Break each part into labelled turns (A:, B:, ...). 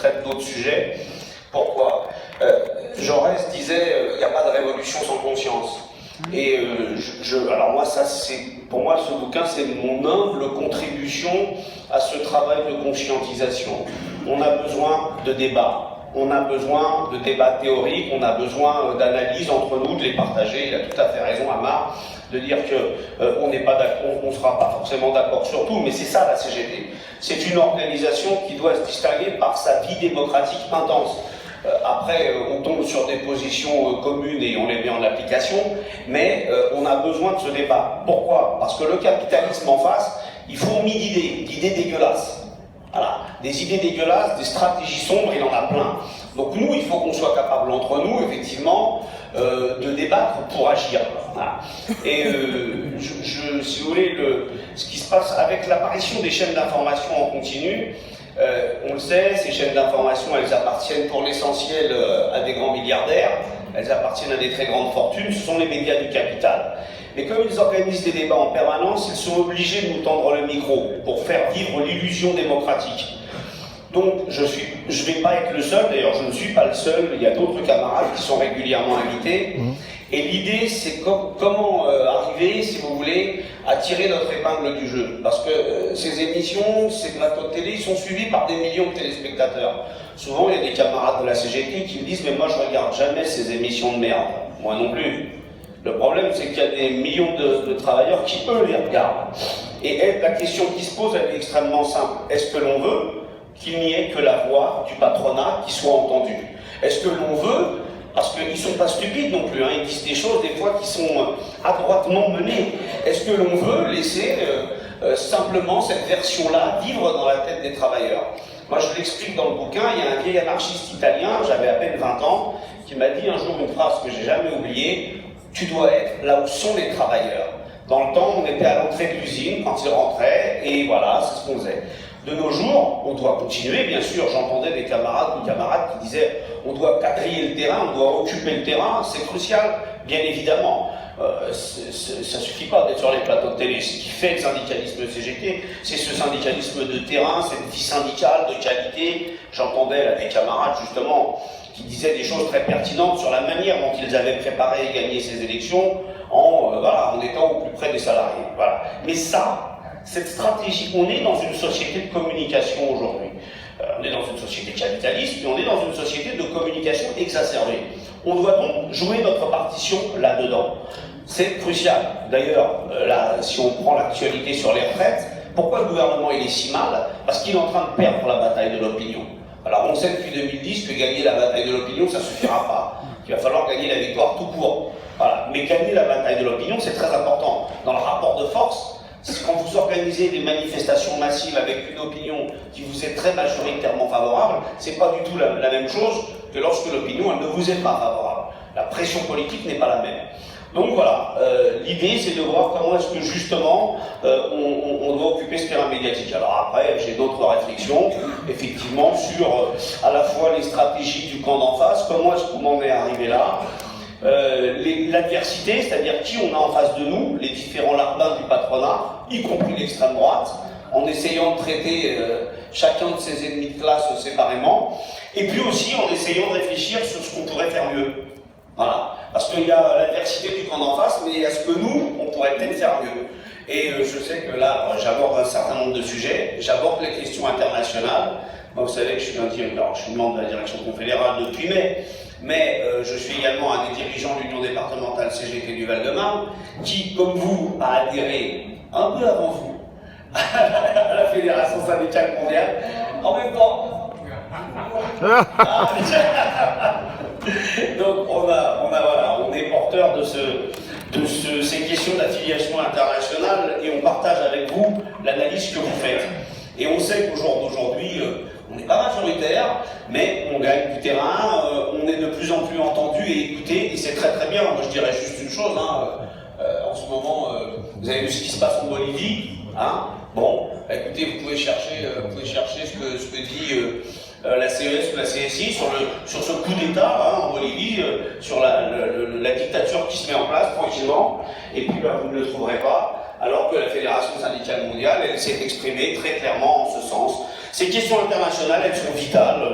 A: traite d'autres sujets. Pourquoi Jaurès disait il n'y a pas de révolution sans conscience. Et alors moi, pour moi, ce bouquin, c'est mon humble contribution à ce travail de conscientisation. On a besoin de débats. On a besoin de débats théoriques, on a besoin d'analyses entre nous, de les partager. Il a tout à fait raison, Amar, de dire qu'on n'est pas d'accord, on ne sera pas forcément d'accord sur tout, mais c'est ça la CGT. C'est une organisation qui doit se distinguer par sa vie démocratique intense. Après, on tombe sur des positions communes et on les met en application, mais on a besoin de ce débat. Pourquoi? Parce que le capitalisme en face, il fourmille d'idées dégueulasses. Voilà, des idées dégueulasses, des stratégies sombres, il en a plein. Donc nous, il faut qu'on soit capable entre nous, effectivement, de débattre pour agir. Voilà. Et si vous voulez, ce qui se passe avec l'apparition des chaînes d'information en continu, on le sait, ces chaînes d'information, elles appartiennent pour l'essentiel à des grands milliardaires, elles appartiennent à des très grandes fortunes, ce sont les médias du capital. Mais comme ils organisent des débats en permanence, ils sont obligés de nous tendre le micro pour faire vivre l'illusion démocratique. Donc je vais pas être le seul, d'ailleurs je ne suis pas le seul, il y a d'autres camarades qui sont régulièrement invités. Et l'idée c'est comment arriver, si vous voulez, à tirer notre épingle du jeu. Parce que ces émissions, ces plateaux de télé, ils sont suivis par des millions de téléspectateurs. Souvent il y a des camarades de la CGT qui me disent « mais moi je regarde jamais ces émissions de merde ». Moi non plus. Le problème, c'est qu'il y a des millions de travailleurs qui, eux, les regardent. Et la question qui se pose, elle est extrêmement simple. Est-ce que l'on veut qu'il n'y ait que la voix du patronat qui soit entendue? Est-ce que l'on veut, parce qu'ils ne sont pas stupides non plus, hein, ils disent des choses des fois qui sont adroitement menées. Est-ce que l'on veut laisser simplement cette version-là vivre dans la tête des travailleurs? Moi, je l'explique dans le bouquin, il y a un vieil anarchiste italien, j'avais à peine 20 ans, qui m'a dit un jour une phrase que j'ai jamais oubliée. Tu dois être là où sont les travailleurs. Dans le temps, on était à l'entrée de l'usine quand ils rentraient, et voilà, c'est ce qu'on faisait. De nos jours, on doit continuer, bien sûr. J'entendais des camarades ou camarades qui disaient on doit quadriller le terrain, on doit occuper le terrain, c'est crucial, bien évidemment. Ça suffit pas d'être sur les plateaux de télé. Ce qui fait le syndicalisme CGT, c'est ce syndicalisme de terrain, cette vie syndicale de qualité. J'entendais là des camarades, justement, qui disaient des choses très pertinentes sur la manière dont ils avaient préparé et gagné ces élections en étant au plus près des salariés. Voilà. Mais ça, cette stratégie, on est dans une société de communication aujourd'hui. On est dans une société capitaliste, mais on est dans une société de communication exacerbée. On doit donc jouer notre partition là-dedans. C'est crucial. D'ailleurs, là, si on prend l'actualité sur les retraites, pourquoi le gouvernement il est si mal? Parce qu'il est en train de perdre la bataille de l'opinion. Alors on sait depuis 2010 que gagner la bataille de l'opinion, ça ne suffira pas. Il va falloir gagner la victoire tout court. Voilà. Mais gagner la bataille de l'opinion, c'est très important. Dans le rapport de force, quand vous organisez des manifestations massives avec une opinion qui vous est très majoritairement favorable, c'est pas du tout la même chose que lorsque l'opinion elle ne vous est pas favorable. La pression politique n'est pas la même. Donc voilà, l'idée c'est de voir comment est-ce que justement on doit occuper ce terrain médiatique. Alors après, j'ai d'autres réflexions, effectivement, sur à la fois les stratégies du camp d'en face, comment est-ce qu'on en est arrivé là, l'adversité, c'est-à-dire qui on a en face de nous, les différents larbins du patronat, y compris l'extrême droite, en essayant de traiter chacun de ses ennemis de classe séparément, et puis aussi en essayant de réfléchir sur ce qu'on pourrait faire mieux. Voilà. Parce qu'il y a l'adversité du camp d'en face, mais est-ce que nous, on pourrait peut-être faire mieux? Et je sais que là, j'aborde un certain nombre de sujets, j'aborde les questions internationales. Moi, vous savez que je suis membre de la direction confédérale depuis mai, mais je suis également un des dirigeants de l'Union départementale CGT du Val-de-Marne, qui, comme vous, a adhéré un peu avant vous à la Fédération syndicale mondiale. En même temps, donc on est porteur de ces questions d'affiliation internationale et on partage avec vous l'analyse que vous faites. Et on sait qu'au jour d'aujourd'hui, on n'est pas majoritaire, mais on gagne du terrain, on est de plus en plus entendu et écouté, et c'est très très bien. Moi je dirais juste une chose, en ce moment, vous avez vu ce qui se passe en Bolivie, hein. Bon, écoutez, vous pouvez chercher ce que dit la CES ou la CSI sur ce coup d'État en Bolivie, sur la dictature qui se met en place tranquillement, et puis vous ne le trouverez pas, alors que la Fédération syndicale mondiale, elle s'est exprimée très clairement en ce sens. Ces questions internationales, elles sont vitales.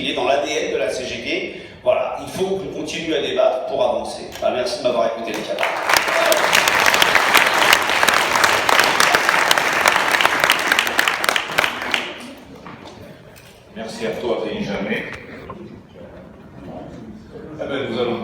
A: il est dans l'ADN de la CGT. Voilà, il faut qu'on continue à débattre pour avancer. Enfin, merci de m'avoir écouté, les camarades.
B: Merci à toi, Benjamin. Eh ben, nous allons